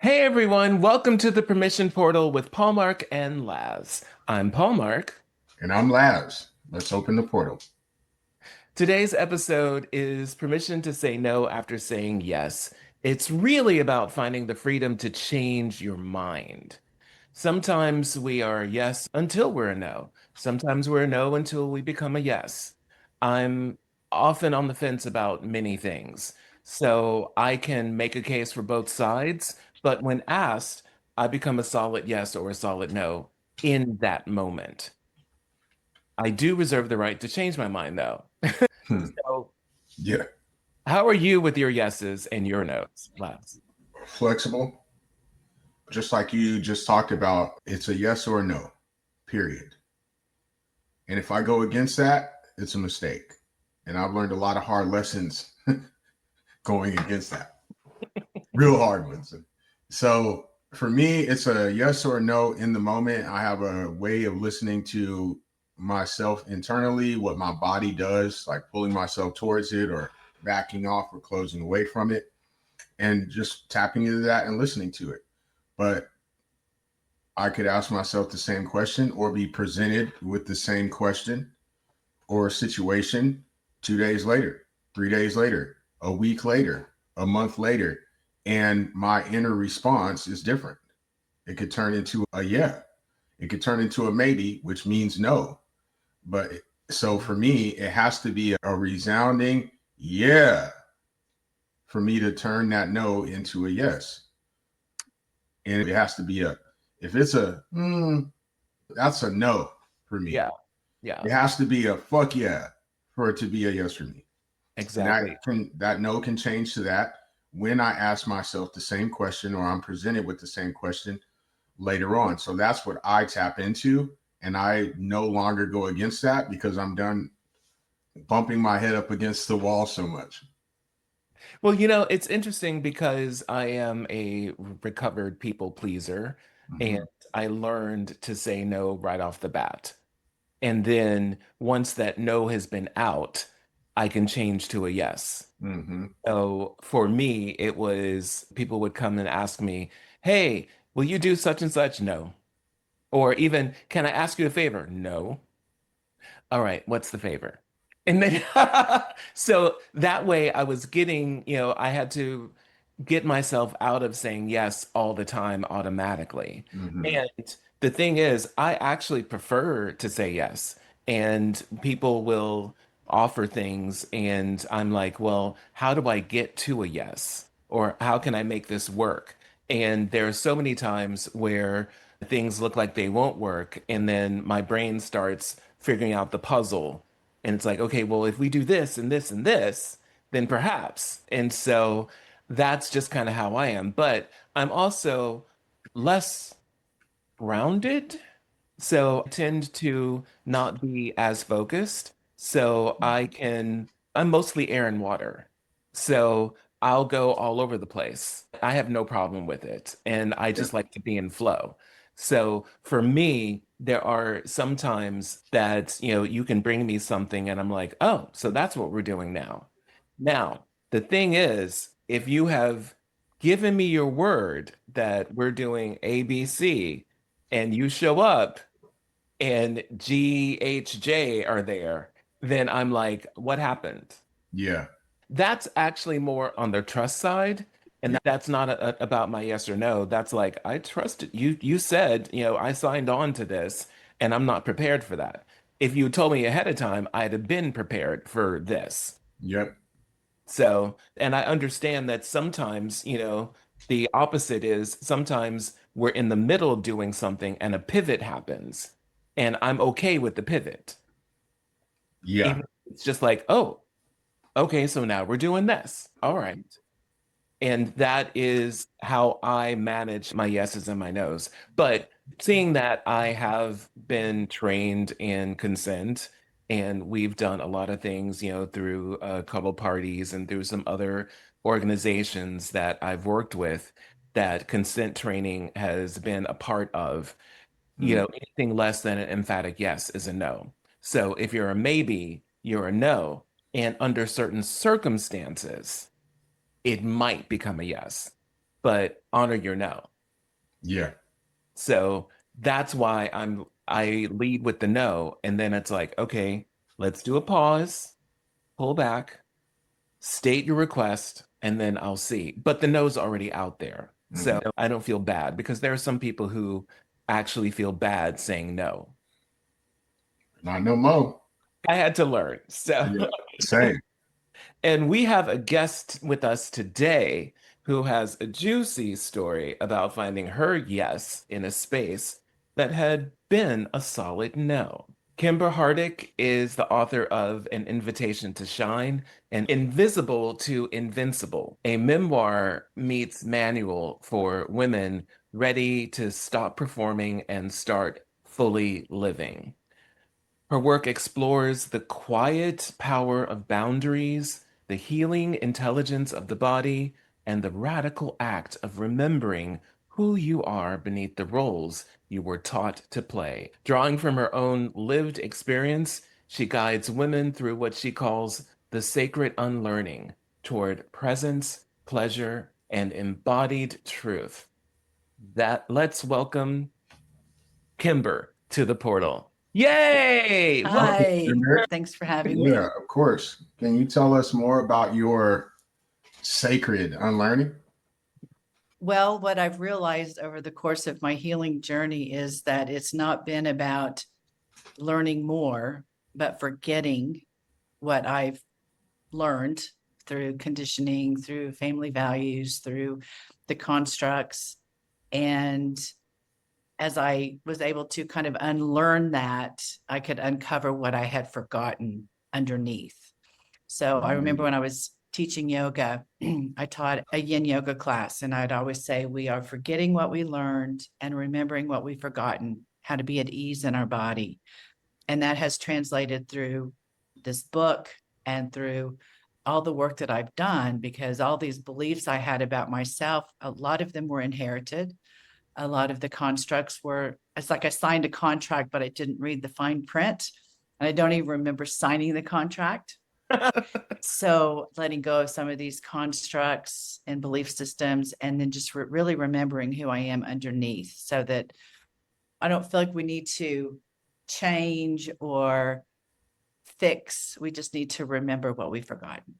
Hey everyone, welcome to the Permission Portal with Paul Mark and Laz. I'm Paul Mark. And I'm Laz. Let's open the portal. Today's episode is permission to say no after saying yes. It's really about finding the freedom to change your mind. Sometimes we are a yes until we're a no. Sometimes we're a no until we become a yes. I'm often on the fence about many things. So I can make a case for both sides, but when asked, I become a solid yes or a solid no in that moment. I do reserve the right to change my mind, though. Hmm. So, Yeah. how are you with your yeses and your nos, Laz? Flexible, just like you just talked about, it's a yes or a no, period. And if I go against that, it's a mistake. And I've learned a lot of hard lessons going against that, real hard ones. So for me, it's a yes or a no in the moment. I have a way of listening to myself internally, what my body does, like pulling myself towards it or backing off or closing away from it, and just tapping into that and listening to it. But I could ask myself the same question or be presented with the same question or situation 2 days later, 3 days later, a week later, a month later, and my inner response is different. It could turn into a yeah, it could turn into a maybe, which means no. But so for me, it has to be a resounding yeah for me to turn that no into a yes. And it has to be a, if it's a, that's a no for me. Yeah, yeah, It has to be a fuck yeah for it to be a yes for me. And exactly. that no can change to that when I ask myself the same question or I'm presented with the same question later on. So that's what I tap into. And I no longer go against that because I'm done bumping my head up against the wall so much. Well, it's interesting because I am a recovered people pleaser and Mm-hmm. I learned to say no right off the bat. And then once that no has been out, I can change to a yes. Mm-hmm. So for me, it was people would come and ask me, "Hey, will you do such and such?" No. Or even, "Can I ask you a favor?" No. All right, what's the favor? And then, so that way I was getting, I had to get myself out of saying yes all the time automatically. Mm-hmm. And the thing is, I actually prefer to say yes. And people will offer things, and I'm like, well, how do I get to a yes? Or how can I make this work? And there are so many times where things look like they won't work, and then my brain starts figuring out the puzzle. And it's like, okay, well, if we do this and this and this, then perhaps. And so that's just kind of how I am. But I'm also less grounded. So I tend to not be as focused. So I'm mostly air and water. So I'll go all over the place. I have no problem with it. And I Yeah. just like to be in flow. So for me, there are some times that, you can bring me something and I'm like, oh, so that's what we're doing now. Now, the thing is, if you have given me your word that we're doing ABC and you show up and GHJ are there, then I'm like, what happened? Yeah. That's actually more on the trust side. And that's not about my yes or no. That's like, I trusted you. You said, I signed on to this and I'm not prepared for that. If you told me ahead of time, I'd have been prepared for this. Yep. So, and I understand that sometimes, the opposite is sometimes we're in the middle of doing something and a pivot happens, and I'm okay with the pivot. Yeah. Even if it's just like, oh, okay, so now we're doing this. All right. And that is how I manage my yeses and my nos. But seeing that I have been trained in consent and we've done a lot of things, through cuddle parties and through some other organizations that I've worked with, that consent training has been a part of, Mm. anything less than an emphatic yes is a no. So if you're a maybe, you're a no. And under certain circumstances, it might become a yes. but honor your no. Yeah. So that's why I lead with the no, and then it's like, okay, let's do a pause, pull back, state your request, and then I'll see. But the no's already out there. Mhm. So I don't feel bad because there are some people who actually feel bad saying no. Not no more. I had to learn. So, Yeah. Same. and we have a guest with us today who has a juicy story about finding her yes in a space that had been a solid no. Kimber Hardick is the author of An Invitation to Shine and Invisible to Invincible, a memoir meets manual for women ready to stop performing and start fully living. Her work explores the quiet power of boundaries, the healing intelligence of the body, and the radical act of remembering who you are beneath the roles you were taught to play. Drawing from her own lived experience, she guides women through what she calls the sacred unlearning toward presence, pleasure, and embodied truth. That let's welcome Kimber to the portal. Yay! Woo! Welcome, Hi, Kimber. thanks for having Yeah, me. of course. Can you tell us more about your sacred unlearning? Well, what I've realized over the course of my healing journey is that it's not been about learning more, but forgetting what I've learned through conditioning, through family values, through the constructs. And as I was able to kind of unlearn that, I could uncover what I had forgotten underneath. So I remember when I was teaching yoga, I taught a yin yoga class, and I'd always say, we are forgetting what we learned and remembering what we've forgotten, how to be at ease in our body. And that has translated through this book and through all the work that I've done, because all these beliefs I had about myself, a lot of them were inherited. A lot of the constructs were, it's like I signed a contract, but I didn't read the fine print. And I don't even remember signing the contract. So letting go of some of these constructs and belief systems, and then just really remembering who I am underneath, so that I don't feel like we need to change or fix. We just need to remember what we've forgotten.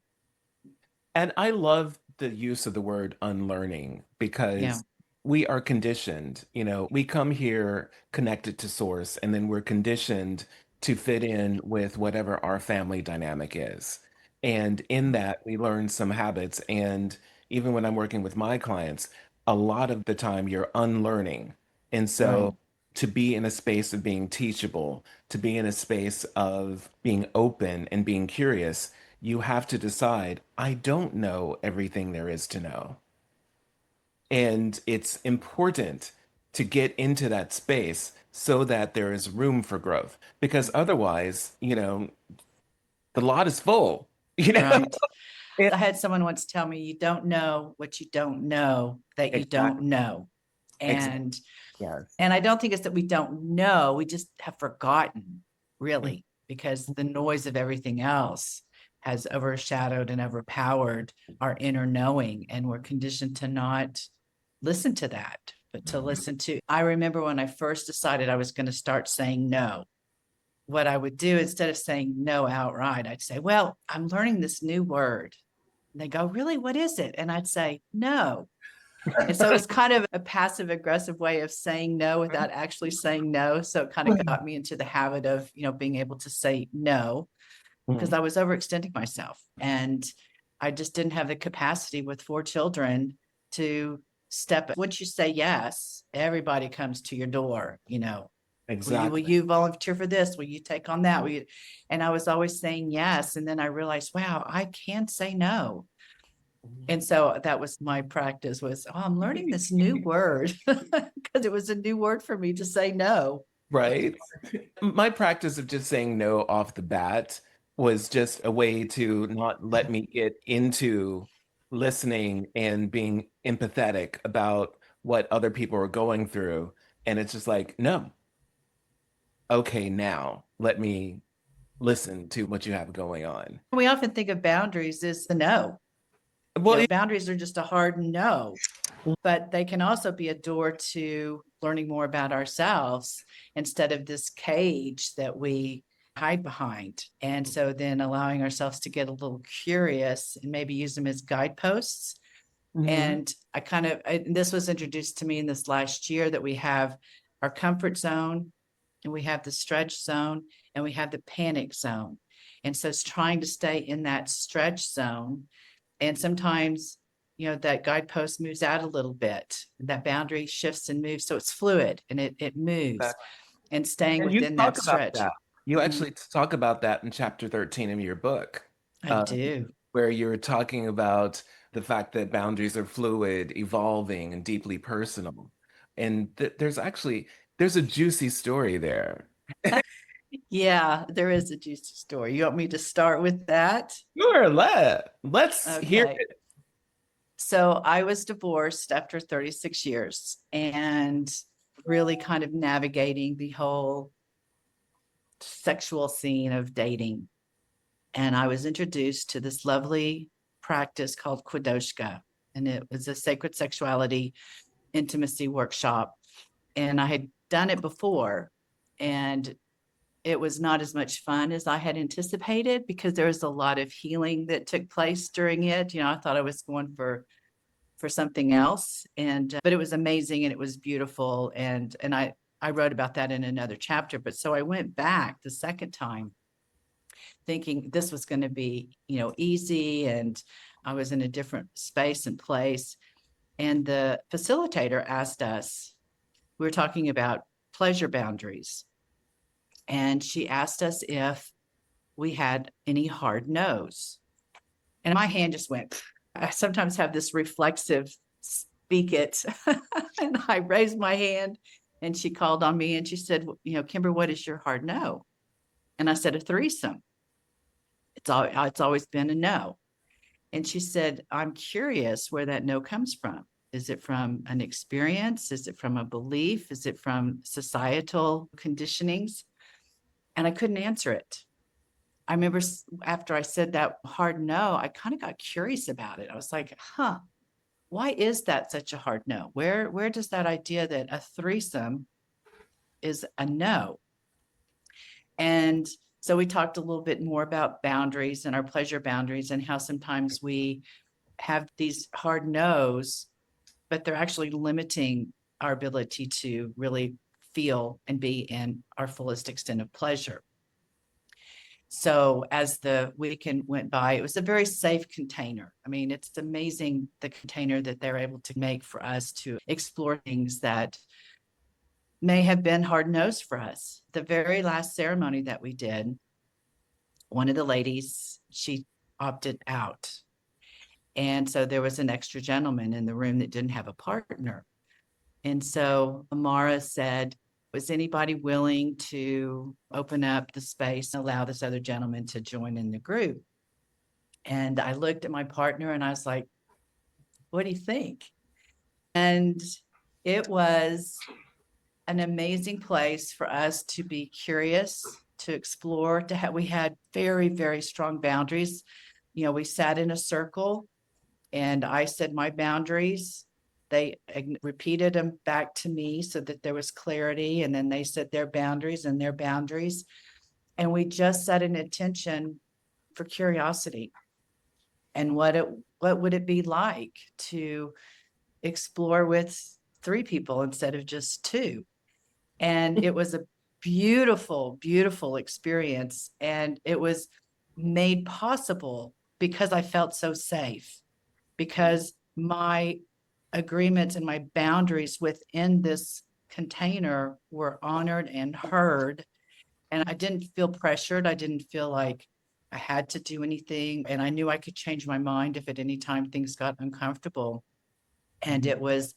And I love the use of the word unlearning Yeah. because we are conditioned. We come here connected to source, and then we're conditioned to fit in with whatever our family dynamic is. And in that, we learn some habits. And even when I'm working with my clients, a lot of the time you're unlearning. And Right. so to be in a space of being teachable, to be in a space of being open and being curious, you have to decide, I don't know everything there is to know. And it's important to get into that space so that there is room for growth. Because otherwise, the lot is full, you know? Right. It- I had someone once tell me, you don't know what you don't know that you don't exactly. know. Exactly. And Yes. And I don't think it's that we don't know, we just have forgotten, Mm, really, because the noise of everything else has overshadowed and overpowered our inner knowing. And we're conditioned to not listen to that, but to listen to. I remember when I first decided I was going to start saying no, what I would do instead of saying no outright, I'd say, well, I'm learning this new word. And they go, really? What is it? And I'd say, no. And so it was kind of a passive aggressive way of saying no without actually saying no. So it kind of got me into the habit of, being able to say no, because mhm. I was overextending myself. And I just didn't have the capacity with 4 children to step. Once you say yes, everybody comes to your door, will Exactly. you volunteer for this? Will you take on that? Will you? And I was always saying yes. And then I realized, wow, I can say no. And so that was my practice was, oh, I'm learning this new word because it was a new word for me to say no. Right. My practice of just saying no off the bat was just a way to not let me get into listening and being empathetic about what other people are going through. And it's just like, no, okay, now let me listen to what you have going on. We often think of boundaries as the no. Well, Boundaries are just a hard no. But they can also be a door to learning more about ourselves instead of this cage that we hide behind. And so then allowing ourselves to get a little curious and maybe use them as guideposts. Mm-hmm. And this was introduced to me in this last year, that we have our comfort zone, and we have the stretch zone, and we have the panic zone. And so it's trying to stay in that stretch zone. And sometimes, that guidepost moves out a little bit, that boundary shifts and moves. So it's fluid and it moves, and staying And you within that talk about stretch. that. You Mhm. actually talk about that in chapter 13 of your book, I uh, do. where you're talking about the fact that boundaries are fluid, evolving, and deeply personal. And there's a juicy story there. Yeah, there is a juicy story. You want me to start with that? Sure, let's hear Okay. it. So I was divorced after 36 years, and really kind of navigating the whole sexual scene of dating. And I was introduced to this lovely practice called Kwadoshka, and it was a sacred sexuality intimacy workshop. And I had done it before, and it was not as much fun as I had anticipated, because there was a lot of healing that took place during it. I thought I was going for something else, and but it was amazing and it was beautiful, and I wrote about that in another chapter. But so I went back the second time thinking this was going to be, easy, and I was in a different space and place. And the facilitator asked us, we were talking about pleasure boundaries, and she asked us if we had any hard no's. And my hand just went. I sometimes have this reflexive speak it. And I raised my hand, and she called on me and she said, Kimber, what is your hard no? And I said, a threesome. It's always been a no. And she said, I'm curious where that no comes from. Is it from an experience? Is it from a belief? Is it from societal conditionings? And I couldn't answer it. I remember after I said that hard no, I kind of got curious about it. I was like, why is that such a hard no? Where does that idea that a threesome is a no? And so we talked a little bit more about boundaries and our pleasure boundaries, and how sometimes we have these hard no's, but they're actually limiting our ability to really feel and be in our fullest extent of pleasure. So as the weekend went by, it was a very safe container. I mean, it's amazing the container that they're able to make for us to explore things that may have been hard nosed for us. The very last ceremony that we did, one of the ladies, she opted out. And so there was an extra gentleman in the room that didn't have a partner. And so Amara said, was anybody willing to open up the space and allow this other gentleman to join in the group? And I looked at my partner and I was like, what do you think? And it was an amazing place for us to be curious, to explore, we had very, very strong boundaries. We sat in a circle and I said my boundaries. They repeated them back to me so that there was clarity. And then they said their boundaries and their boundaries. And we just set an intention for curiosity. And what would it be like to explore with 3 people instead of just 2? And it was a beautiful, beautiful experience. And it was made possible because I felt so safe, because my agreements and my boundaries within this container were honored and heard. And I didn't feel pressured. I didn't feel like I had to do anything. And I knew I could change my mind if at any time things got uncomfortable. And it was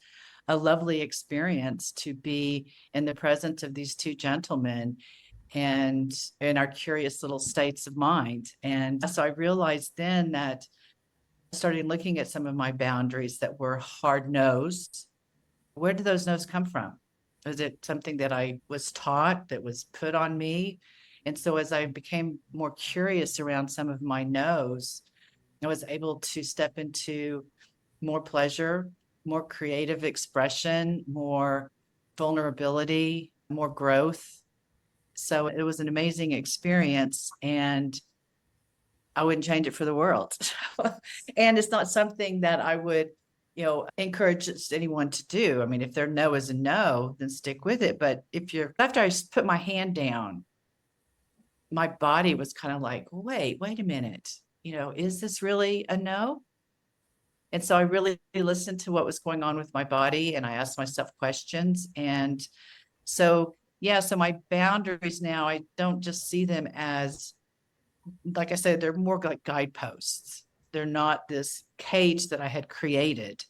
a lovely experience to be in the presence of these 2 gentlemen and in our curious little states of mind. And so I realized then that I started looking at some of my boundaries that were hard nosed. Where did those no's come from? Was it something that I was taught, that was put on me? And so as I became more curious around some of my no's, I was able to step into more pleasure, more creative expression, more vulnerability, more growth. So it was an amazing experience, and I wouldn't change it for the world. And it's not something that I would, encourage anyone to do. I mean, if their no is a no, then stick with it. But after I put my hand down, my body was kind of like, wait a minute, is this really a no? And so I really listened to what was going on with my body, and I asked myself questions. And so, yeah, so my boundaries now, I don't just see them as, like I said, they're more like guideposts. They're not this cage that I had created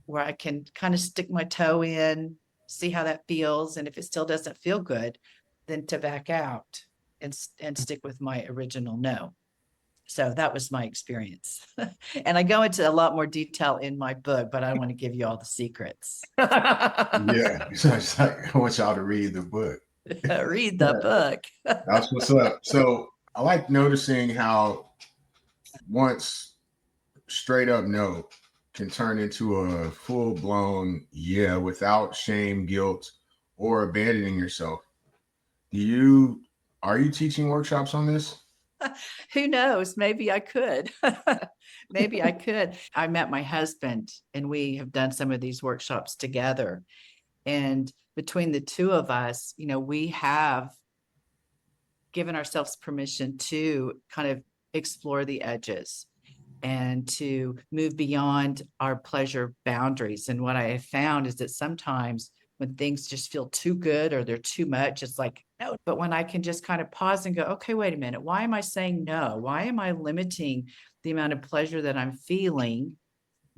where I can kind of stick my toe in, see how that feels. And if it still doesn't feel good, then to back out and stick with my original no. So that was my experience. And I go into a lot more detail in my book, but I don't want to give you all the secrets. Yeah. It's like, I want y'all to read the book. Read the book. That's what's up. So I like noticing how once straight up no can turn into a full blown yeah without shame, guilt, or abandoning yourself. Are you teaching workshops on this? Who knows? Maybe I could. Maybe I could. I met my husband, and we have done some of these workshops together. And between the two of us, we have given ourselves permission to kind of explore the edges and to move beyond our pleasure boundaries. And what I have found is that sometimes when things just feel too good or they're too much, it's like, no. But when I can just kind of pause and go, okay, wait a minute, why am I saying no? Why am I limiting the amount of pleasure that I'm feeling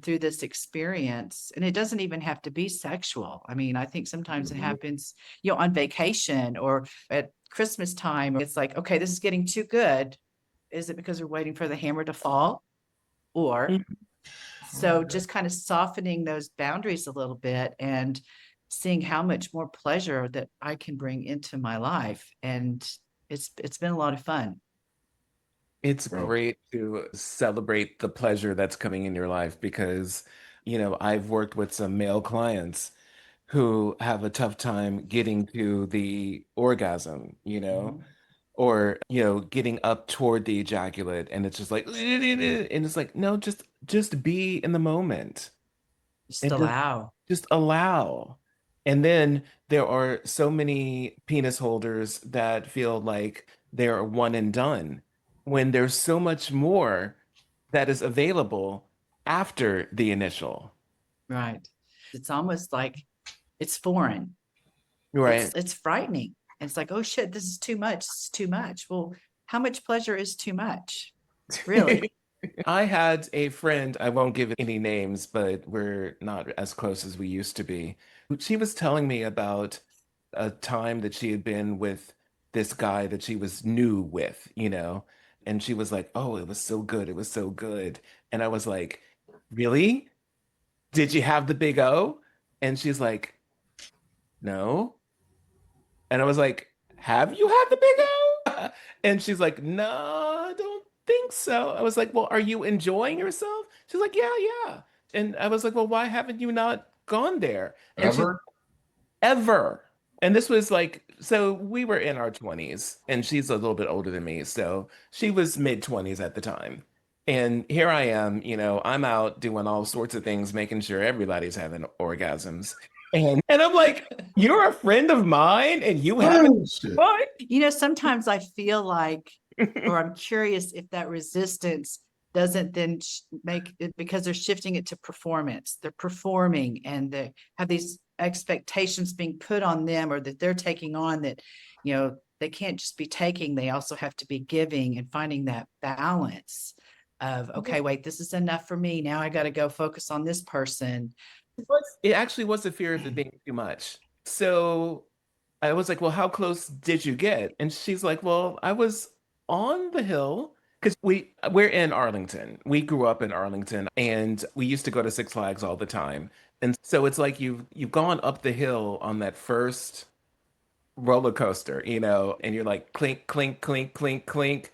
through this experience? And it doesn't even have to be sexual. I mean, I think sometimes it happens, on vacation or at Christmas time. It's like, okay, this is getting too good. Is it because we're waiting for the hammer to fall? Or so just kind of softening those boundaries a little bit and seeing how much more pleasure that I can bring into my life. And it's been a lot of fun. It's Bro, great to celebrate the pleasure that's coming in your life because, I've worked with some male clients who have a tough time getting to the orgasm, Mhm. or, getting up toward the ejaculate, and it's just like, and it's like, no, just be in the moment. Just And allow. just allow. And then there are so many penis holders that feel like they're one and done when there's so much more that is available after the initial. Right. It's almost like it's foreign. Right. It's frightening. And it's like, oh shit, this is too much. It's too much. Well, how much pleasure is too much? Really? I had a friend, I won't give any names, but we're not as close as we used to be. She was telling me about a time that she had been with this guy that she was new with, and she was like, "Oh, it was so good. It was so good." And I was like, "Really? Did you have the big O?" And she's like, "No." And I was like, "Have you had the big O?" And she's like, "No, I don't think so." I was like, "Well, are you enjoying yourself?" She's like, "Yeah, yeah." And I was like, "Well, why haven't you not gone there?" And she's ever? ever. And this was like, so we were in our 20s, and she's a little bit older than me. So she was mid 20s at the time. And here I am, I'm out doing all sorts of things, making sure everybody's having orgasms. And I'm like, "You're a friend of mine and you haven't Oh, shit. what?" Sometimes I feel like, or I'm curious if that resistance doesn't then make it, because they're shifting it to performance. They're performing and they have these expectations being put on them, or that they're taking on that, they can't just be taking, they also have to be giving, and finding that balance of, okay, wait, this is enough for me. Now I got to go focus on this person. It actually was the fear of it being too much. So I was like, "Well, how close did you get?" And she's like, "Well, I was on the hill because we're in Arlington. We grew up in Arlington and we used to go to Six Flags all the time. And so it's like you've gone up the hill on that first roller coaster, and you're like clink, clink, clink, clink, clink.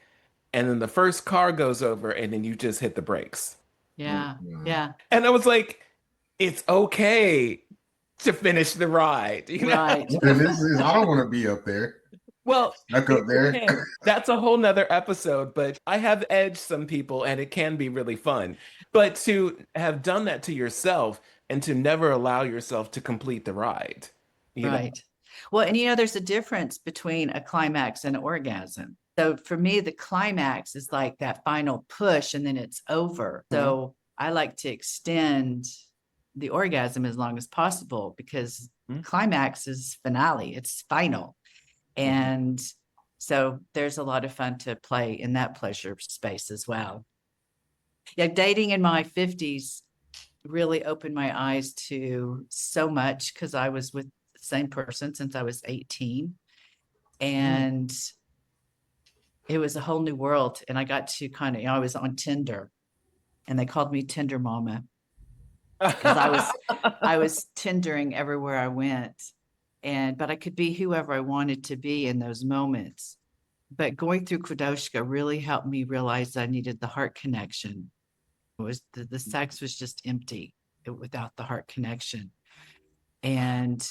And then the first car goes over and then you just hit the brakes." Yeah. Mm-mm. Yeah. And I was like, it's okay to finish the ride, you know? Right. And this is, I don't want to be up there, Well, stuck up it's there. okay. That's a whole nother episode, but I have edged some people and it can be really fun. But to have done that to yourself and to never allow yourself to complete the ride, you know? Right. Well, and there's a difference between a climax and an orgasm. So for me, the climax is like that final push and then it's over. Mhm. So I like to extend the orgasm as long as possible because Mhm. climax is finale, it's final. Mhm. And so there's a lot of fun to play in that pleasure space as well. Yeah, dating in my 50s really opened my eyes to so much because I was with the same person since I was 18. And it was a whole new world. And I got to kind of, I was on Tinder and they called me Tinder Mama because I was Tindering everywhere I went. But I could be whoever I wanted to be in those moments. But going through Kradoshka really helped me realize I needed the heart connection. It was the sex was just empty without the heart connection. And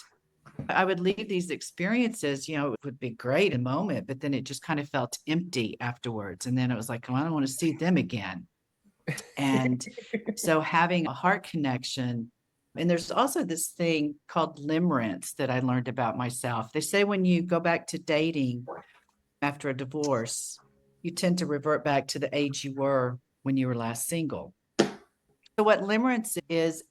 I would leave these experiences, it would be great in a moment, but then it just kind of felt empty afterwards. And then it was like, oh, I don't want to see them again. And so having a heart connection, and there's also this thing called limerence that I learned about myself. They say when you go back to dating after a divorce, you tend to revert back to the age you were when you were last single. So what limerence is,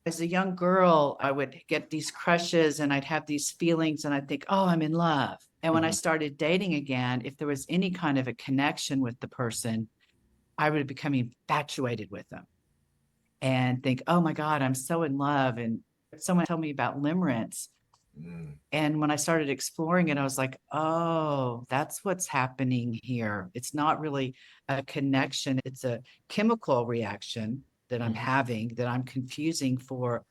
as a young girl, I would get these crushes and I'd have these feelings and I'd think, oh, I'm in love. And when I Mhm. started dating again, if there was any kind of a connection with the person, I would become infatuated with them and think, oh my God, I'm so in love. And someone told me about limerence. Mm. And when I started exploring it, I was like, oh, that's what's happening here. It's not really a connection, it's a chemical reaction that I'm Mhm. having that I'm confusing for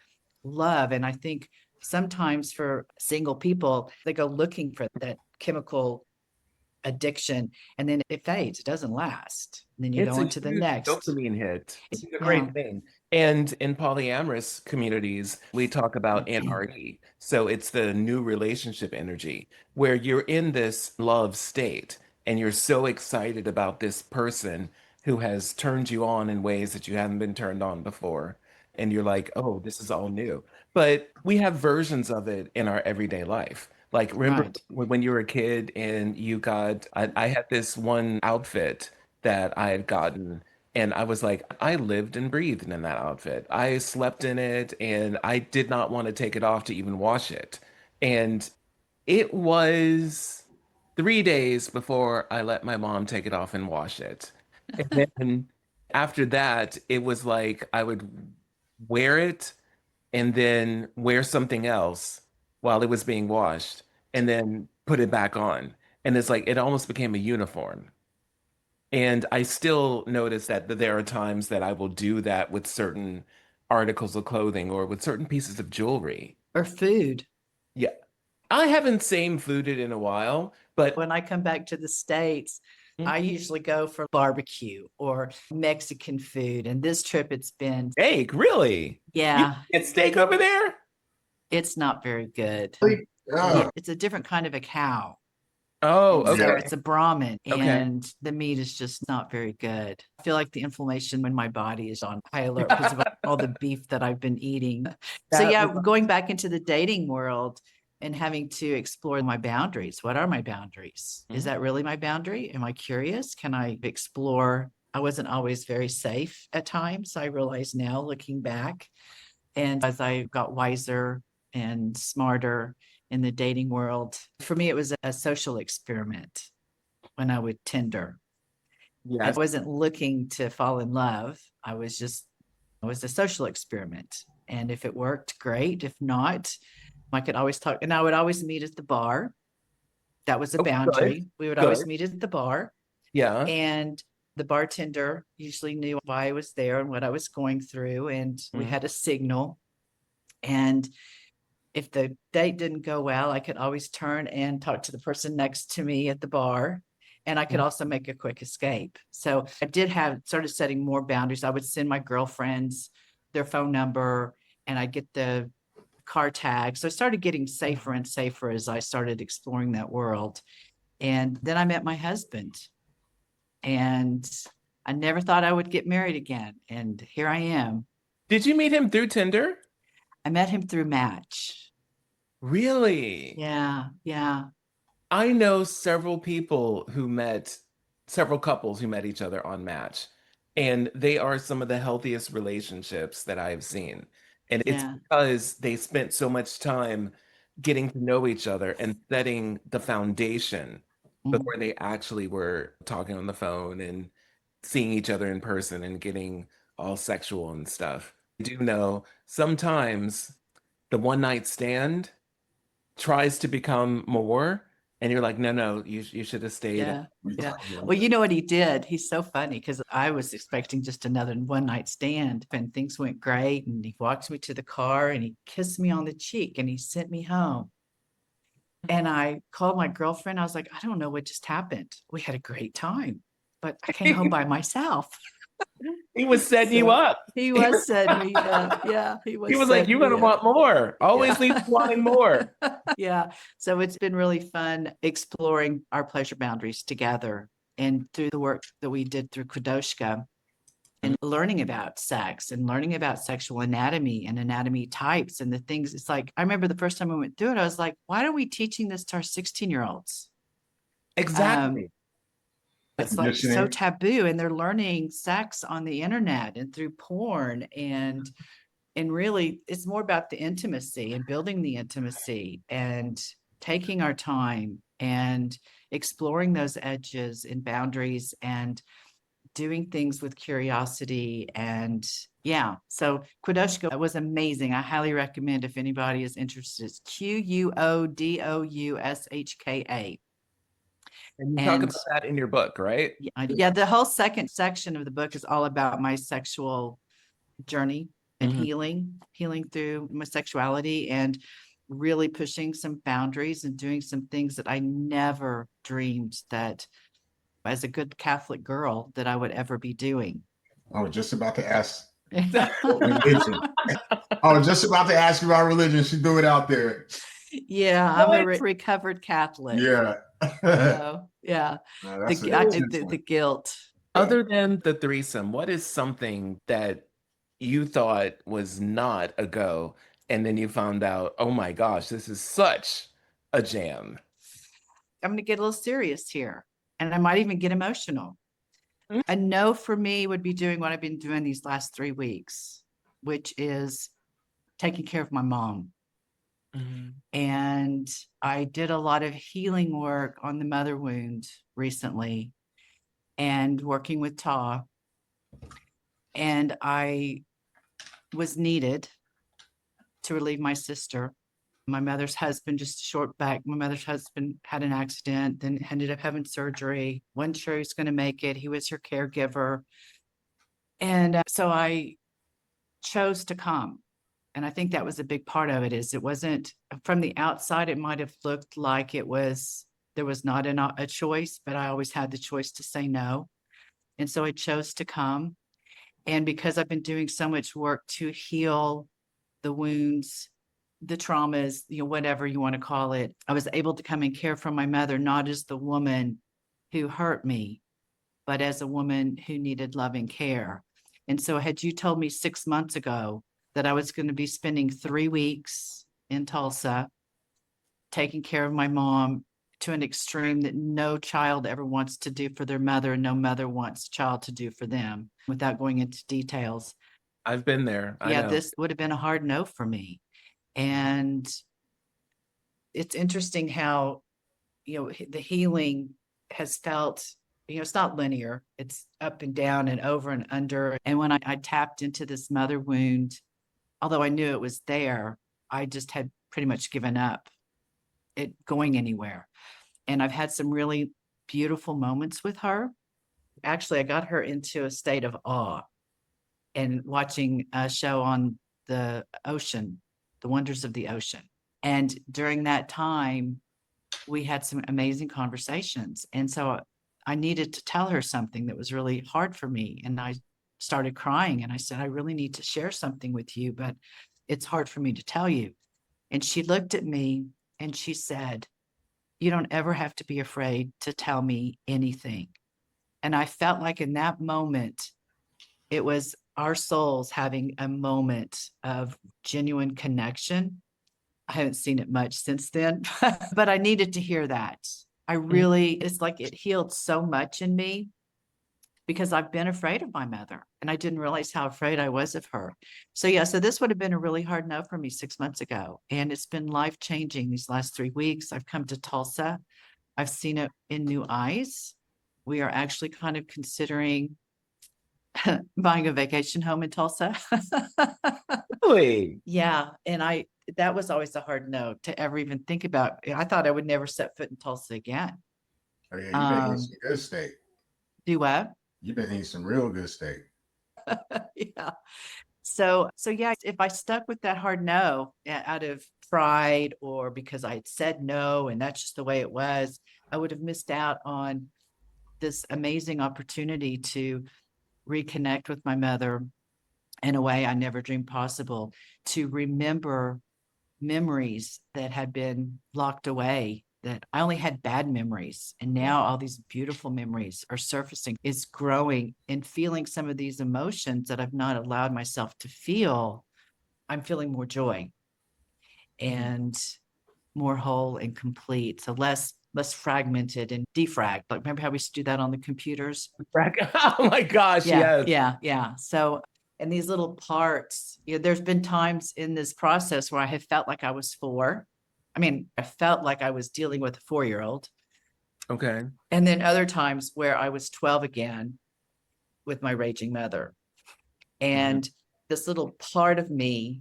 love. And I think sometimes for single people, they go looking for that chemical addiction and then it fades, it doesn't last. And then you go It's a on to the huge next. dopamine hit. It's a Yeah. great thing. And in polyamorous communities, we talk about NRE. So it's the new relationship energy where you're in this love state and you're so excited about this person who has turned you on in ways that you haven't been turned on before. And you're like, oh, this is all new. But we have versions of it in our everyday life. Like, remember Right. when you were a kid and I had this one outfit that I had gotten. And I was like, I lived and breathed in that outfit. I slept in it and I did not want to take it off to even wash it. And it was 3 days before I let my mom take it off and wash it. And then after that, it was like I would wear it and then wear something else while it was being washed and then put it back on. And it's like it almost became a uniform. And I still notice that there are times that I will do that with certain articles of clothing or with certain pieces of jewelry. Or food. Yeah. I haven't same fooded in a while, but When I come back to the States, mm, I usually go for barbecue or Mexican food. And this trip, it's been, steak, really? You yeah, get steak over there? it's not very good. Yeah, Yeah. it's a different kind of a cow. Oh, And so Yeah. it's a Brahmin okay. and the meat is just not very good. I feel like the inflammation in my body is on high alert because of all the beef that I've been eating. So That yeah, was going back into the dating world and having to explore my boundaries. What are my boundaries? Is Mhm. that really my boundary? Am I curious? Can I explore? I wasn't always very safe at times. I realize now looking back. And as I got wiser and smarter in the dating world, for me, it was a social experiment when I would Tinder. I Yes. wasn't looking to fall in love. It was a social experiment. And if it worked, great. If not, I could always talk. And I would always meet at the bar. That was a Oh, good. boundary. We would always Good. meet at the bar. Yeah. And the bartender usually knew why I was there and what I was going through. And we Mhm. had a signal. And if the date didn't go well, I could always turn and talk to the person next to me at the bar. And I could Mhm. also make a quick escape. So I did have started setting more boundaries. I would send my girlfriends their phone number and I'd get the car tag. So I started getting safer and safer as I started exploring that world. And then I met my husband, and I never thought I would get married again. And here I am. Did you meet him through Tinder? I met him through Match. Really? Yeah, yeah, I know several couples who met each other on Match, and they are some of the healthiest relationships that I've seen. And it's yeah. because they spent so much time getting to know each other and setting the foundation Mm, before they actually were talking on the phone and seeing each other in person and getting all sexual and stuff. I do know sometimes the one night stand tries to become more, and you're like, no, no, you should have stayed and yeah, yeah. talked to him. Well, you know what he did? He's so funny because I was expecting just another one night stand and things went great. And he walked me to the car and he kissed me on the cheek and he sent me home. And I called my girlfriend. I was like, I don't know what just happened. We had a great time, but I came home by myself. He was setting you So up. he was setting me up. Yeah, he He was was like, setting you're gonna me up. want more. Always leave Yeah. wanting more. Yeah. So it's been really fun exploring our pleasure boundaries together and through the work that we did through Kudoshka and learning about sex and learning about sexual anatomy and anatomy types and the things. It's like, I remember the first time I went through it, I was like, why are we teaching this to our 16-year-olds? Exactly. It's like so Conditioning. taboo, and they're learning sex on the internet and through porn, and really it's more about the intimacy and building the intimacy and taking our time and exploring those edges and boundaries and doing things with curiosity. And yeah, so Quodoshka was amazing. I highly recommend if anybody is interested. It's Quodoushka. And you talk And about that in your book, right? yeah, the whole second section of the book is all about my sexual journey and Mhm. healing through my sexuality and really pushing some boundaries and doing some things that I never dreamed that as a good Catholic girl that I would ever be doing. I was just about to ask religion. I was just about to ask you about religion. She threw it out there. Yeah, I'm a What? recovered Catholic. Yeah. So yeah, That's an intense the one. guilt. Yeah. Other than the threesome, what is something that you thought was not a go, and then you found out, oh my gosh, this is such a jam? I'm going to get a little serious here, and I might even get emotional. A no for me would be doing what I've been doing these last 3 weeks, which is taking care of my mom. Mhm. And I did a lot of healing work on the mother wound recently and working with Ta. And I was needed to relieve my sister. My mother's husband, just a short back, my mother's husband had an accident, then ended up having surgery. Wasn't sure he was going to make it. He was her caregiver. And so I chose to come. And I think that was a big part of it. Is it wasn't from the outside, it might have looked like there was not a choice, but I always had the choice to say no. And so I chose to come. And because I've been doing so much work to heal the wounds, the traumas, whatever you want to call it, I was able to come and care for my mother, not as the woman who hurt me, but as a woman who needed loving care. And so had you told me 6 months ago that I was going to be spending 3 weeks in Tulsa taking care of my mom to an extreme that no child ever wants to do for their mother, and no mother wants a child to do for them, without going into details, I've been there. I yeah, know. this would have been a hard no for me. And it's interesting how, the healing has felt, it's not linear, it's up and down and over and under. And when I tapped into this mother wound, although I knew it was there, I just had pretty much given up it going anywhere. And I've had some really beautiful moments with her. Actually, I got her into a state of awe and watching a show on the ocean, the wonders of the ocean. And during that time, we had some amazing conversations. And so I needed to tell her something that was really hard for me. And I started crying. And I said, I really need to share something with you, but it's hard for me to tell you. And she looked at me and she said, you don't ever have to be afraid to tell me anything. And I felt like in that moment, it was our souls having a moment of genuine connection. I haven't seen it much since then, but I needed to hear that. I really, it's like it healed so much in me because I've been afraid of my mother and I didn't realize how afraid I was of her. So yeah, so this would have been a really hard no for me 6 months ago. And it's been life-changing these last 3 weeks. I've come to Tulsa. I've seen it in new eyes. We are actually kind of considering buying a vacation home in Tulsa. Really? Yeah. And that was always a hard no to ever even think about. I thought I would never set foot in Tulsa again. Oh yeah, you've been eating some good steak. Do what? You've been eating some real good steak. Yeah. So yeah, if I stuck with that hard no out of pride or because I had said no and that's just the way it was, I would have missed out on this amazing opportunity to reconnect with my mother in a way I never dreamed possible, to remember memories that had been locked away, that I only had bad memories. And now all these beautiful memories are surfacing, is growing and feeling some of these emotions that I've not allowed myself to feel. I'm feeling more joy and more whole and complete. So less fragmented and defragged. Like remember how we used to do that on the computers? Oh my gosh, Yeah, yes. yeah. So, and these little parts, there's been times in this process where I have felt like I was 4. I mean, I felt like I was dealing with a 4-year-old. Okay. And then other times where I was 12 again with my raging mother. And this little part of me,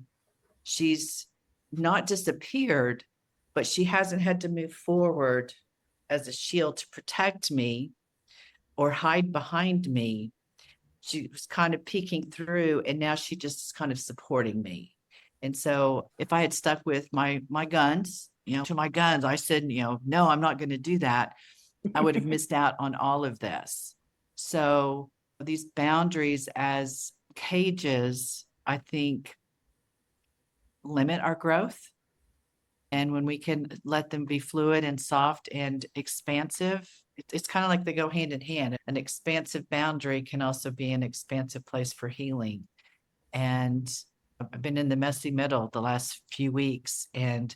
she's not disappeared, but she hasn't had to move forward as a shield to protect me or hide behind me. She was kind of peeking through and now she just is kind of supporting me. And so if I had stuck with my guns, to my guns, I said, no, I'm not going to do that. I would have missed out on all of this. So these boundaries as cages, I think, limit our growth. And when we can let them be fluid and soft and expansive, it's kind of like they go hand in hand. An expansive boundary can also be an expansive place for healing. And I've been in the messy middle the last few weeks, and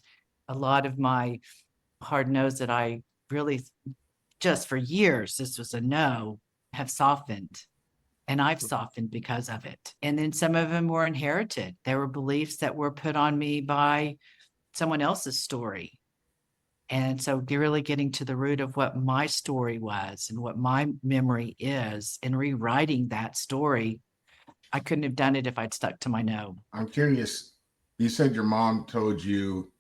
a lot of my hard no's that I really just for years, this was a no, have softened. And I've softened because of it. And then some of them were inherited. There were beliefs that were put on me by someone else's story. And so really getting to the root of what my story was and what my memory is and rewriting that story. I couldn't have done it if I'd stuck to my no. I'm curious. You said your mom told you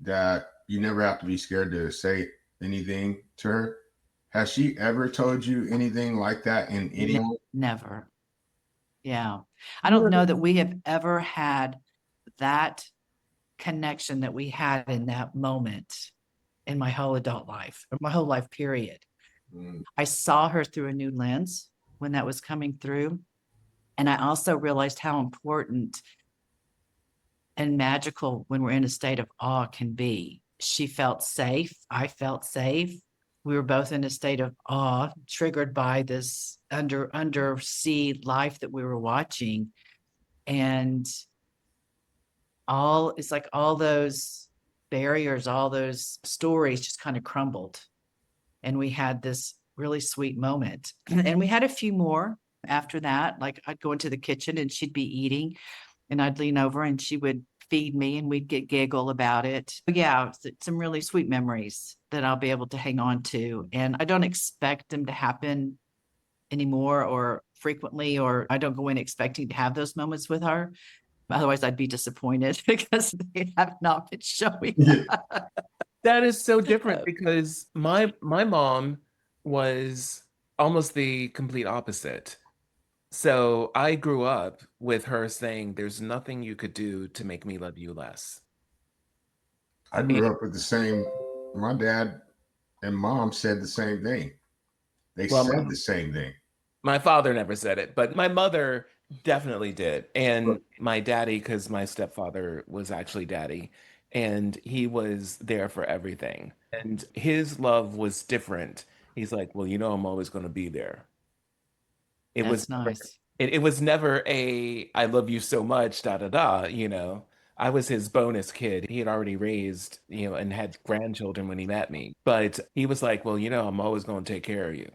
that you never have to be scared to say anything to her. Has she ever told you anything like that in any way? Never. Yeah. I don't know that we have ever had that connection that we had in that moment in my whole adult life, or my whole life period. I saw her through a new lens when that was coming through. And I also realized how important and magical when we're in a state of awe can be. She felt safe. I felt safe. We were both in a state of awe, triggered by this undersea life that we were watching. And it's like all those barriers, all those stories just kind of crumbled. And we had this really sweet moment. And we had a few more after that. Like I'd go into the kitchen and she'd be eating and I'd lean over and she would feed me and we'd giggle about it. Yeah, some really sweet memories that I'll be able to hang on to. And I don't expect them to happen anymore or frequently, or I don't go in expecting to have those moments with her. Otherwise, I'd be disappointed because they have not been showing up. That is so different because my mom was almost the complete opposite. So I grew up with her saying, "There's nothing you could do to make me love you less." I And grew up with the same. My dad and mom said the same thing. They well, said the same thing. My father never said it, but my mother definitely did. And my daddy, because my stepfather was actually daddy, and he was there for everything. And his love was different. He's like, well, I'm always going to be there. It was That's nice. it was never a I love you so much, da da da. I was his bonus kid. He had already raised, and had grandchildren when he met me. But he was like, well, I'm always going to take care of you.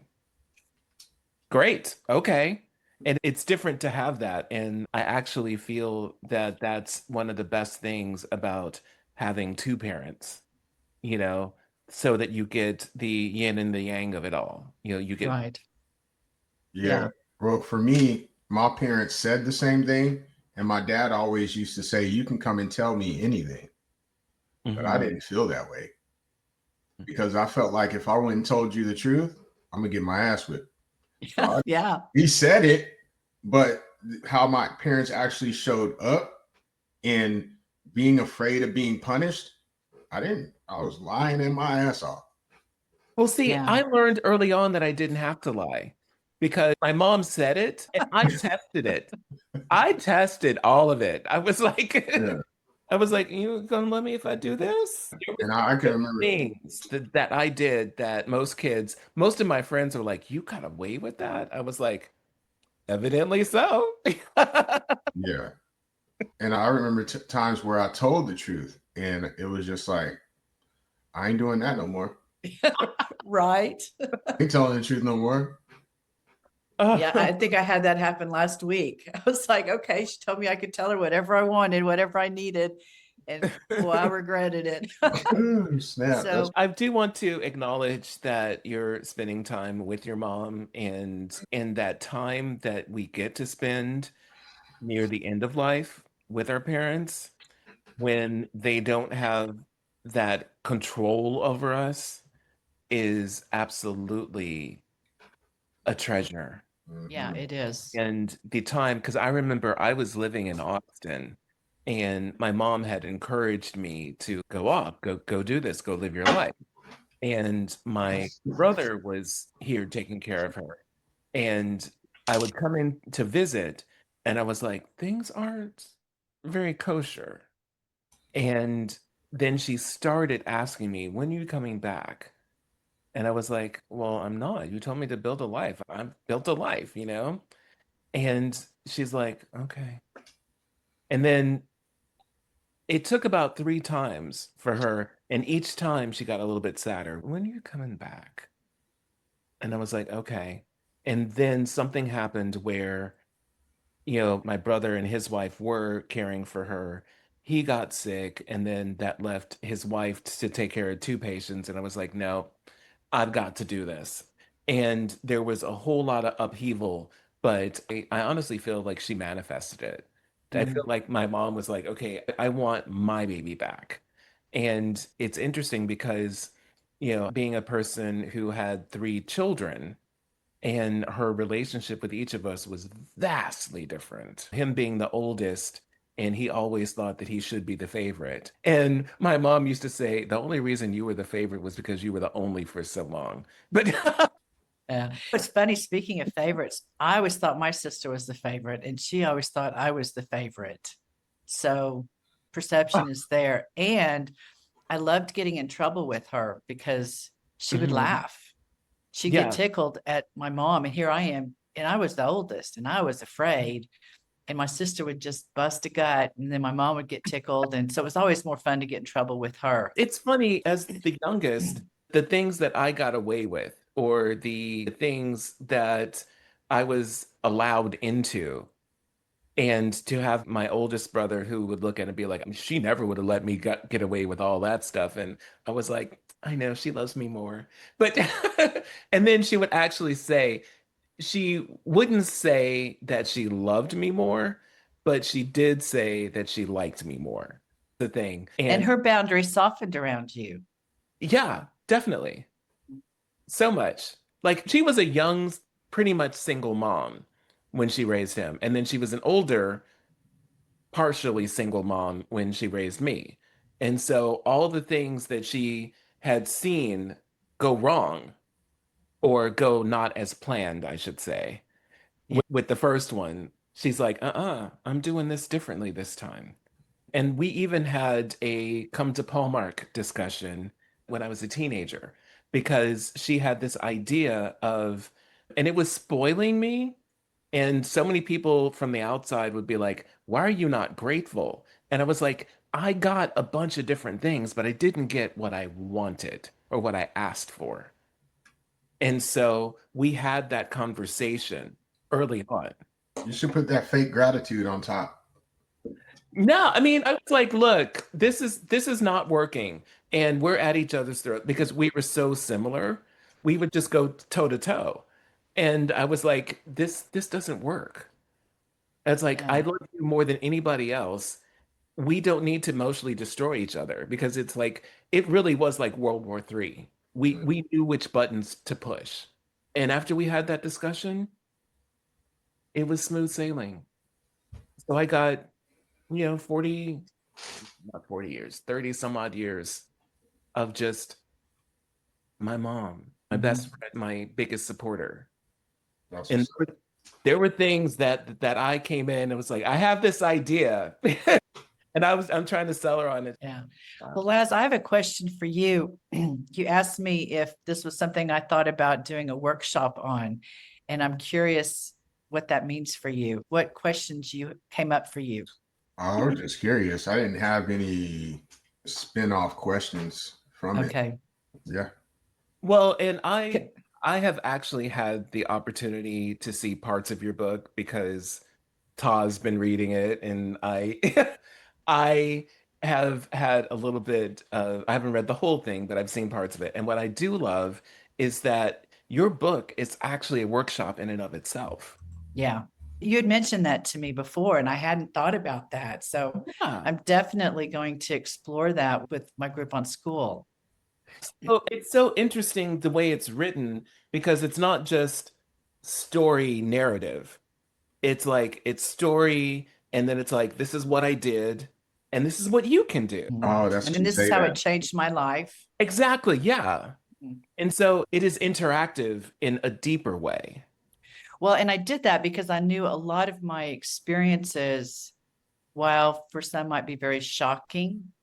Great. Okay. And it's different to have that. And I actually feel that that's one of the best things about having two parents, you know, so that you get the yin and the yang of it all. You get, Right. Yeah. Yeah. Well, for me, my parents said the same thing. And my dad always used to say, you can come and tell me anything. But I Mhm. didn't feel that way because I felt like if I went and told you the truth, I'm going to get my ass whipped. So Yeah. he said it, but how my parents actually showed up and being afraid of being punished, I didn't. I was lying in my ass off. Well, see, Yeah. I learned early on that I didn't have to lie because my mom said it and I tested it. I tested all of it. I was like, Yeah. I was like, you gonna let me if I do this? There was And I can certain remember, things that I did that most of my friends were like, you got away with that? I was like, evidently so. yeah. And I remember times where I told the truth and it was just like, I ain't doing that no more. Right. I ain't telling the truth no more. Yeah, I think I had that happen last week. I was like, okay, she told me I could tell her whatever I wanted, whatever I needed. And boy, I regretted it. Snap. That's So, I do want to acknowledge that you're spending time with your mom and in that time that we get to spend near the end of life with our parents when they don't have that control over us is absolutely a treasure. yeah, mhm. it is. And the time, because I remember I was living in Austin and my mom had encouraged me to go off, go do this, go live your life. And my brother was here taking care of her. And I would come in to visit, and I was like, things aren't very kosher. And then she started asking me, when are you coming back? And I was like, well, I'm not. You told me to build a life. I've built a life. And she's like, okay. And then it took about three times for her. And each time she got a little bit sadder. When are you coming back? And I was like, okay. And then something happened where, my brother and his wife were caring for her. He got sick, and then that left his wife to take care of two patients. And I was like, no, I've got to do this. And there was a whole lot of upheaval, but I honestly feel like she manifested it. I feel Mm. like my mom was like, okay, I want my baby back. And it's interesting because, being a person who had three children, and her relationship with each of us was vastly different. Him being the oldest, and he always thought that he should be the favorite. And my mom used to say, the only reason you were the favorite was because you were the only for so long. But Yeah. It's funny, speaking of favorites, I always thought my sister was the favorite, and she always thought I was the favorite. So perception is there. And I loved getting in trouble with her because she would Mhm. laugh. She'd get Yeah, tickled at my mom, and here I am, and I was the oldest, and I was afraid. And my sister would just bust a gut, and then my mom would get tickled. And so it was always more fun to get in trouble with her. it's funny as the youngest, the things that I got away with, or the things that I was allowed into. And to have my oldest brother who would look at it and be like, she never would have let me get away with all that stuff. And I was like, I know she loves me more. But, and then she would actually say, she wouldn't say that she loved me more, but she did say that she liked me more. The thing. And And her boundaries softened around you. yeah, definitely. So much. Like she was a young, pretty much single mom when she raised him. And then she was an older, partially single mom when she raised me. And so all the things that she had seen go wrong or go not as planned, I should say. Yeah. With the first one, she's like, I'm doing this differently this time. And we even had a come to Hallmark discussion when I was a teenager because she had this idea of, and it was spoiling me. And so many people from the outside would be like, why are you not grateful? And I was like, I got a bunch of different things, but I didn't get what I wanted or what I asked for. And so we had that conversation early on. You should put that fake gratitude on top. No, I mean, I was like, look, this is not working. And we're at each other's throat because we were so similar. We would just go toe to toe. And I was like, this doesn't work. It's like I Yeah. love you more than anybody else. We don't need to emotionally destroy each other because it's like it really was like World War III. We knew which buttons to push. And after we had that discussion, it was smooth sailing. So I got, 40, not 40 years, 30 some odd years of just my mom, my best Mhm. friend, my biggest supporter. That's And what's there were things that I came in and was like, I have this idea. And I'm trying to sell her on it. Yeah. Wow. Well, Laz, I have a question for you. You asked me if this was something I thought about doing a workshop on, and I'm curious what that means for you. What questions you came up for you? I was just curious. I didn't have any spin-off questions from it. Okay. Yeah. Well, and I K- I have actually had the opportunity to see parts of your book because Ta's been reading it and I I have had a little bit of I haven't read the whole thing, but I've seen parts of it. And what I do love is that your book is actually a workshop in and of itself. Yeah. You had mentioned that to me before, and I hadn't thought about that. So Yeah. I'm definitely going to explore that with my group on school. So it's so interesting the way it's written because it's not just story narrative. It's like it's story, and then it's like this is what I did, and this is what you can do. Mhm. Oh, that's And then cute. this is Say how it that. changed my life. Exactly, yeah. Mhm. And so it is interactive in a deeper way. Well, and I did that because I knew a lot of my experiences, while for some might be very shocking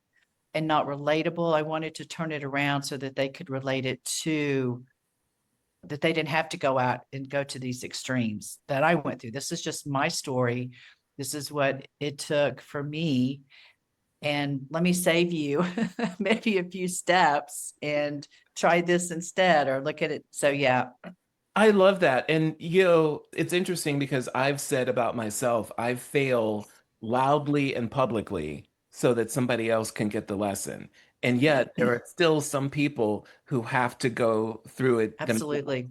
and not relatable, I wanted to turn it around so that they could relate it to that they didn't have to go out and go to these extremes that I went through. This is just my story. This is what it took for me. And let me save you maybe a few steps and try this instead or look at it. So, yeah. I love that. And it's interesting because I've said about myself, I fail loudly and publicly so that somebody else can get the lesson. And yet there are still some people who have to go through it themselves. Absolutely.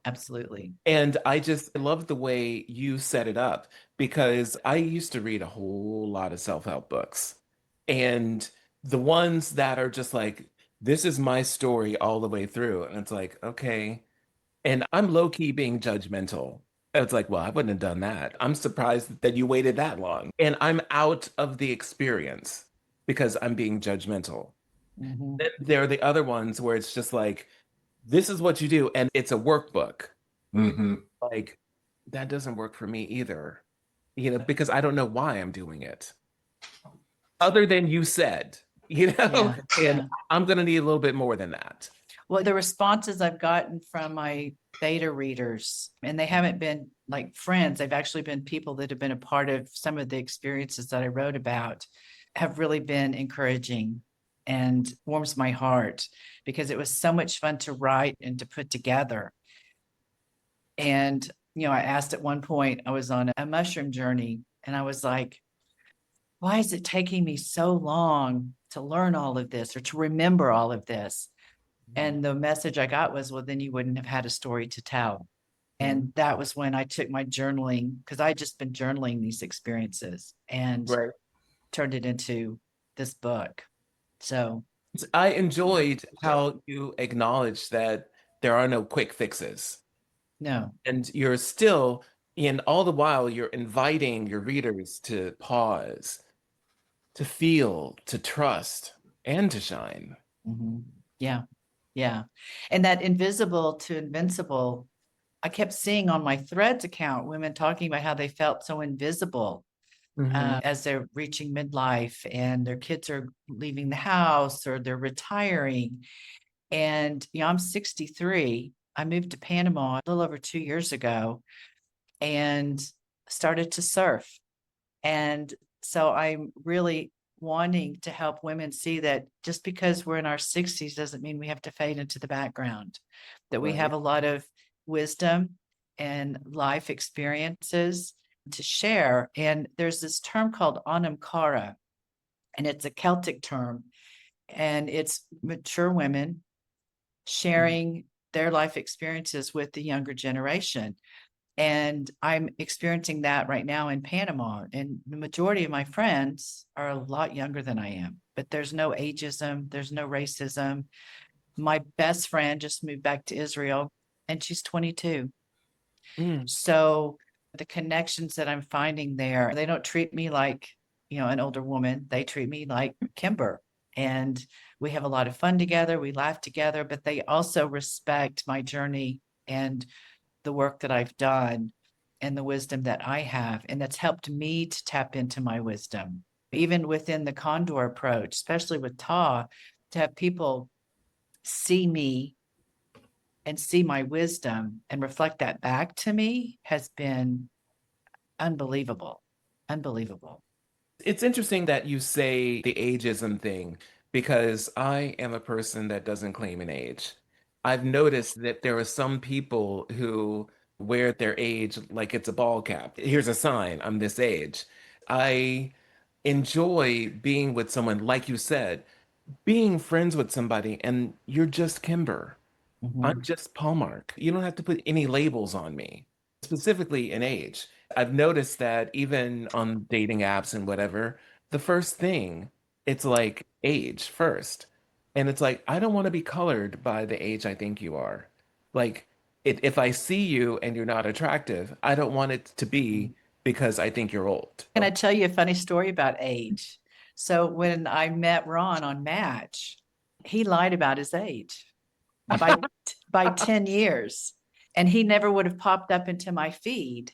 Absolutely. And I love the way you set it up because I used to read a whole lot of self-help books. And the ones that are just like, this is my story all the way through. And it's like, okay. And I'm low-key being judgmental. It's like, well, I wouldn't have done that. I'm surprised that you waited that long. And I'm out of the experience because I'm being judgmental. Mhm. Then there are the other ones where it's just like, this is what you do, and it's a workbook. Mm-hmm. Like, that doesn't work for me either, because I don't know why I'm doing it, other than you said, Yeah. and Yeah. I'm going to need a little bit more than that. Well, the responses I've gotten from my beta readers, and they haven't been like friends, they've actually been people that have been a part of some of the experiences that I wrote about, have really been encouraging and warms my heart because it was so much fun to write and to put together. And, I asked at one point, I was on a mushroom journey, and I was like, why is it taking me so long to learn all of this or to remember all of this? And the message I got was, well, then you wouldn't have had a story to tell. And that was when I took my journaling, because I just been journaling these experiences and Right. turned it into this book. So, I enjoyed how you acknowledged that there are no quick fixes. no. And you're still, in all the while, you're inviting your readers to pause, to feel, to trust, and to shine. Mhm. Yeah. Yeah. And that invisible to invincible, I kept seeing on my Threads account women talking about how they felt so invisible Mhm. as they're reaching midlife and their kids are leaving the house or they're retiring. And, I'm 63. I moved to Panama a little over 2 years ago and started to surf. And so I'm really wanting to help women see that just because we're in our 60s doesn't mean we have to fade into the background, that we have Right. a lot of wisdom and life experiences to share. And there's this term called anamkara, and it's a Celtic term, and it's mature women Mhm. sharing their life experiences with the younger generation. And I'm experiencing that right now in Panama. And the majority of my friends are a lot younger than I am, but there's no ageism, there's no racism. My best friend just moved back to Israel and she's 22. Mm. So the connections that I'm finding there, they don't treat me like, an older woman. They treat me like Kimber. And we have a lot of fun together. We laugh together, but they also respect my journey and the work that I've done and the wisdom that I have. And that's helped me to tap into my wisdom, even within the Condor approach, especially with Ta, to have people see me and see my wisdom and reflect that back to me has been unbelievable. Unbelievable. It's interesting that you say the ageism thing because I am a person that doesn't claim an age. I've noticed that there are some people who wear their age like it's a ball cap. Here's a sign, I'm this age. I enjoy being with someone, like you said, being friends with somebody, and you're just Kimber. I'm Mhm. just Paulmark. You don't have to put any labels on me, specifically in age. I've noticed that even on dating apps and whatever, the first thing, it's like age first. And it's like, I don't want to be colored by the age I think you are. Like, if I see you and you're not attractive, I don't want it to be because I think you're old. Can I tell you a funny story about age? So when I met Ron on Match, he lied about his age by by 10 years. And he never would have popped up into my feed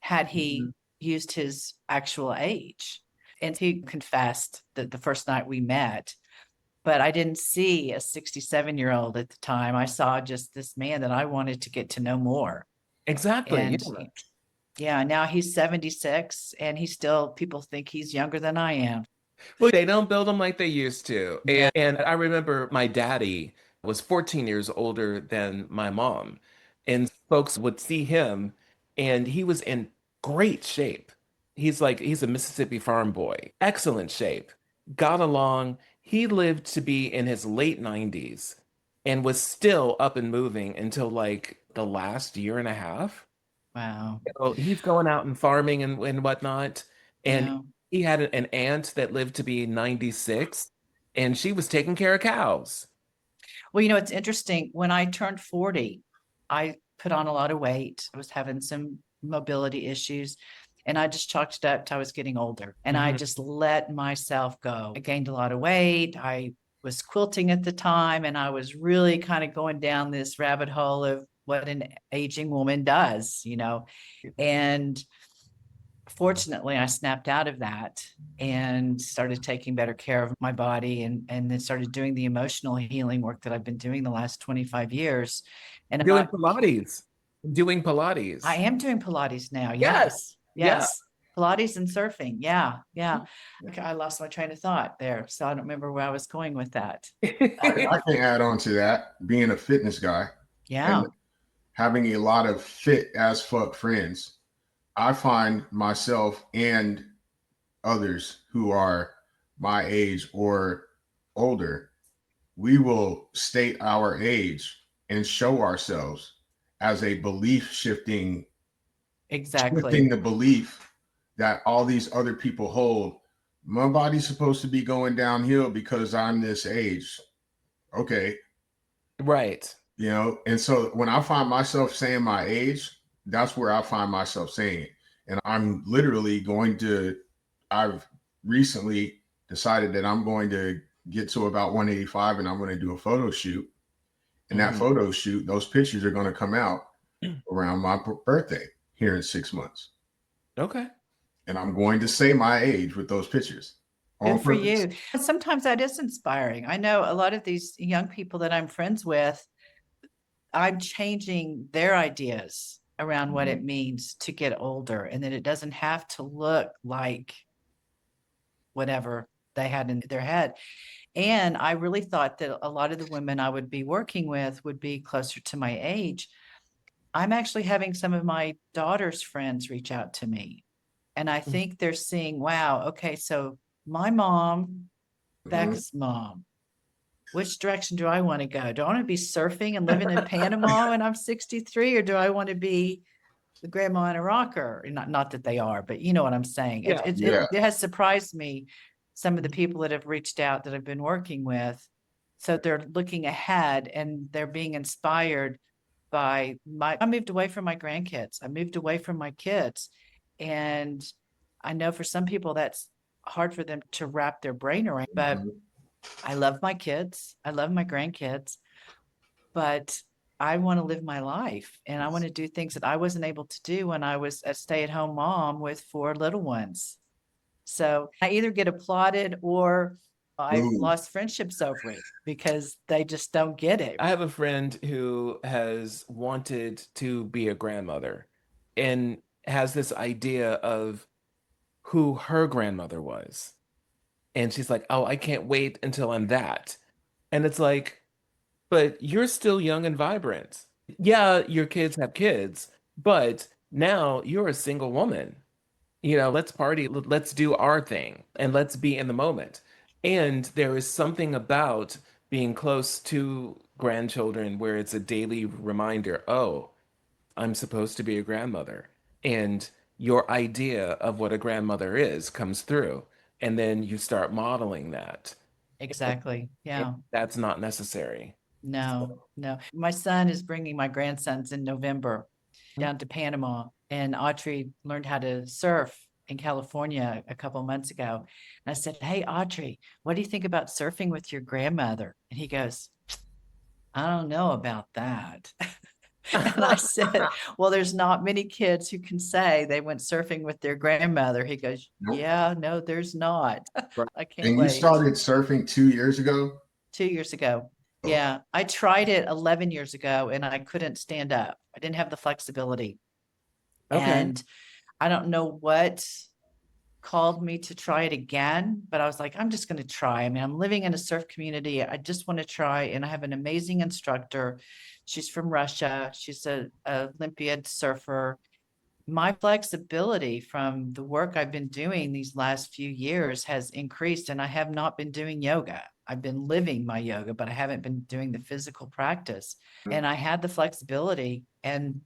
had he Mhm. used his actual age. And he confessed that the first night we met, but I didn't see a 67-year-old at the time. I saw just this man that I wanted to get to know more. Exactly. And Yeah. yeah, now he's 76 and people think he's younger than I am. Well, they don't build them like they used to. Yeah. And I remember my daddy was 14 years older than my mom. And folks would see him and he was in great shape. He's a Mississippi farm boy, excellent shape, got along. He lived to be in his late 90s and was still up and moving until like the last year and a half. Wow. So he's going out and farming and whatnot. And Yeah. he had an aunt that lived to be 96, and she was taking care of cows. Well, it's interesting. When I turned 40, I put on a lot of weight. I was having some mobility issues, and I just chalked it up to I was getting older. And I Mhm. just let myself go. I gained a lot of weight. I was quilting at the time, and I was really kind of going down this rabbit hole of what an aging woman does. And fortunately, I snapped out of that and started taking better care of my body and then started doing the emotional healing work that I've been doing the last 25 years. And Doing Pilates. Doing I Pilates. am doing Pilates now. Yes. Yes. Yeah. Yes. Pilates and surfing. Yeah. Yeah. Okay, I lost my train of thought there. So I don't remember where I was going with that. I can add on to that. Being a fitness guy and Yeah. having a lot of fit as fuck friends, I find myself and others who are my age or older, we will state our age and show ourselves as a belief shifting Exactly. the belief that all these other people hold. My body's supposed to be going downhill because I'm this age. Okay. Right. And so when I find myself saying my age, that's where I find myself saying it. And I'm literally I've recently decided that I'm going to get to about 185 and I'm going to do a photo shoot. And that Mhm. photo shoot, those pictures are going to come out around my birthday here in 6 months. Okay. And I'm going to say my age with those pictures on Good for purpose. you. Sometimes that is inspiring. I know a lot of these young people that I'm friends with, I'm changing their ideas around what it means to get older, and that it doesn't have to look like whatever they had in their head. And I really thought that a lot of the women I would be working with would be closer to my age. I'm actually having some of my daughter's friends reach out to me. And I think they're seeing, wow, okay, so my mom, Mhm. Becca's mom, which direction do I want to go? Do I want to be surfing and living in Panama when I'm 63, or do I want to be the grandma in a rocker? Not that they are, but you know what I'm saying. It, Yeah. it, Yeah. it has surprised me, some of the people that have reached out that I've been working with. So they're looking ahead and they're being inspired by I moved away from my grandkids. I moved away from my kids. And I know for some people that's hard for them to wrap their brain around, but Mhm. I love my kids. I love my grandkids, but I want to live my life and I want to do things that I wasn't able to do when I was a stay-at-home mom with 4 little ones. So I either get applauded or I've Ooh. lost friendships over it because they just don't get it. I have a friend who has wanted to be a grandmother and has this idea of who her grandmother was. And she's like, oh, I can't wait until I'm that. And it's like, but you're still young and vibrant. Yeah, your kids have kids, but now you're a single woman. Let's party, let's do our thing, and let's be in the moment. And there is something about being close to grandchildren where it's a daily reminder, oh, I'm supposed to be a grandmother. And your idea of what a grandmother is comes through. And then you start modeling that. Exactly. And Yeah. that's not necessary. No, no. My son is bringing my grandsons in November down to Panama, and Audrey learned how to surf in California a couple months ago. And I said, hey, Audrey, what do you think about surfing with your grandmother? And he goes, I don't know about that. And I said, well, there's not many kids who can say they went surfing with their grandmother. He goes, Nope. yeah, no, there's not. Right. I can't And you wait. started surfing 2 years ago? 2 years ago. Oh, Yeah, I tried it 11 years ago and I couldn't stand up. I didn't have the flexibility. Okay. And I don't know what called me to try it again, but I was like, I'm just going to try. I mean, I'm living in a surf community. I just want to try. And I have an amazing instructor. She's from Russia. She's a Olympiad surfer. My flexibility from the work I've been doing these last few years has increased, and I have not been doing yoga. I've been living my yoga, but I haven't been doing the physical practice. And I had the flexibility and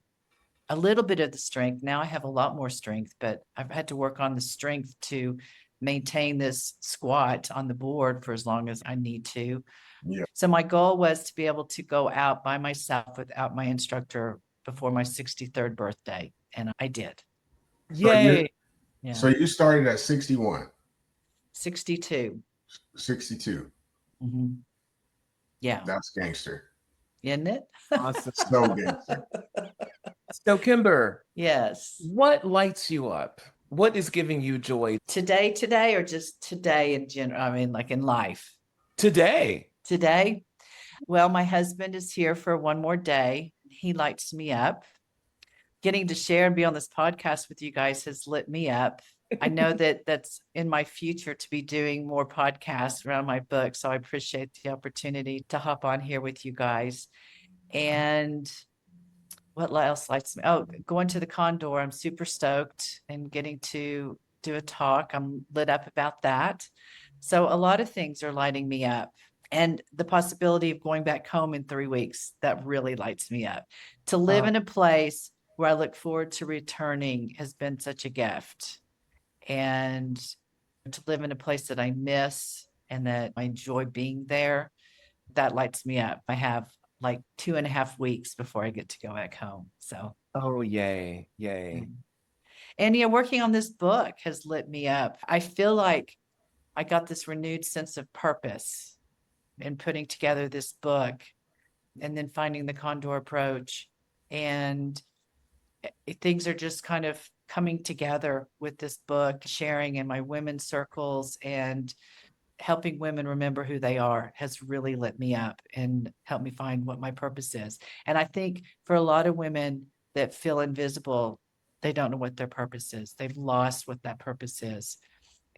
a little bit of the strength. Now I have a lot more strength, but I've had to work on the strength to maintain this squat on the board for as long as I need to. yeah. So my goal was to be able to go out by myself without my instructor before my 63rd birthday. And I did. So you Yay. so Yeah. you started at 61, 62. 62. Mhm. Yeah. That's gangster. Isn't it? Awesome. So gangster. So, Kimber, Yes. what lights you up? What is giving you joy Today, or just today in general? I mean, like in life. today? Today, well, my husband is here for one more day. He lights me up. Getting to share and be on this podcast with you guys has lit me up. I know that that's in my future to be doing more podcasts around my book. So I appreciate the opportunity to hop on here with you guys. And what else lights me? Oh, going to the Condor. I'm super stoked and getting to do a talk. I'm lit up about that. So a lot of things are lighting me up. And the possibility of going back home in 3 weeks, that really lights me up. To live in a place where I look forward to returning has been such a gift. And to live in a place that I miss and that I enjoy being there, that lights me up. I have like 2.5 weeks before I get to go back home. So, Oh, yay, yay. and yeah, working on this book has lit me up. I feel like I got this renewed sense of purpose in putting together this book and then finding the Condor approach And things are just kind of coming together with this book, sharing in my women's circles, and helping women remember who they are has really lit me up and helped me find what my purpose is. And I think for a lot of women that feel invisible, they don't know what their purpose is. They've lost what that purpose is.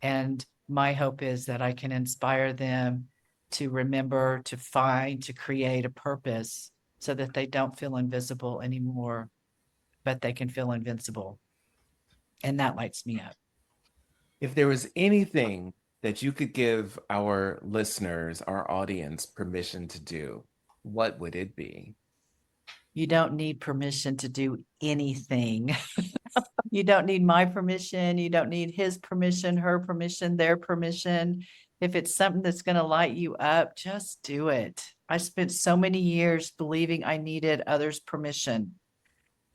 And my hope is that I can inspire them to remember, to find, to create a purpose so that they don't feel invisible anymore, but they can feel invincible. And that lights me up. If there was anything that you could give our listeners, our audience, permission to do, what would it be? You don't need permission to do anything. You don't need my permission. You don't need his permission, her permission, their permission. If it's something that's going to light you up, just do it. I spent so many years believing I needed others' permission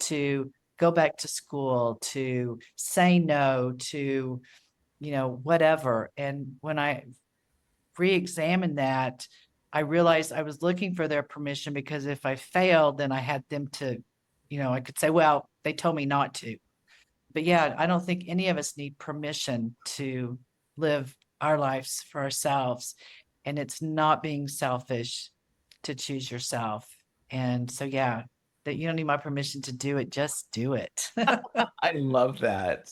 to go back to school, to say no, to, whatever. And when I re-examined that, I realized I was looking for their permission because if I failed, then I had them to, I could say, well, they told me not to. But yeah, I don't think any of us need permission to live our lives for ourselves. And it's not being selfish to choose yourself. And so, yeah, that you don't need my permission to do it, just do it. I love that.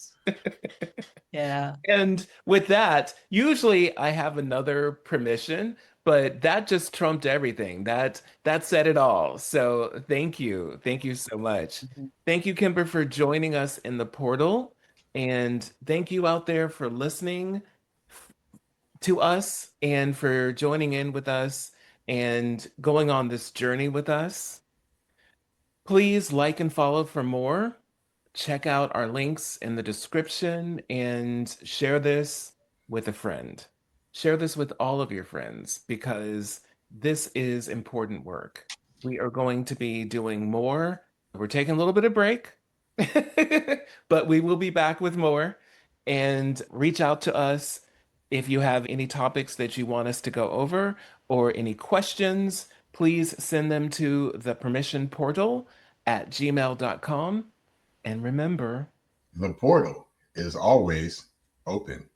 Yeah. And with that, usually I have another permission, but that just trumped everything. That said it all. So thank you. Thank you so much. Mhm. Thank you, Kimber, for joining us in the portal. And thank you out there for listening to us and for joining in with us and going on this journey with us. Please like and follow for more. Check out our links in the description and share this with a friend. Share this with all of your friends because this is important work. We are going to be doing more. We're taking a little bit of break, but we will be back with more. And reach out to us if you have any topics that you want us to go over or any questions. Please send them to the permission portal at gmail.com. And remember, The portal is always open.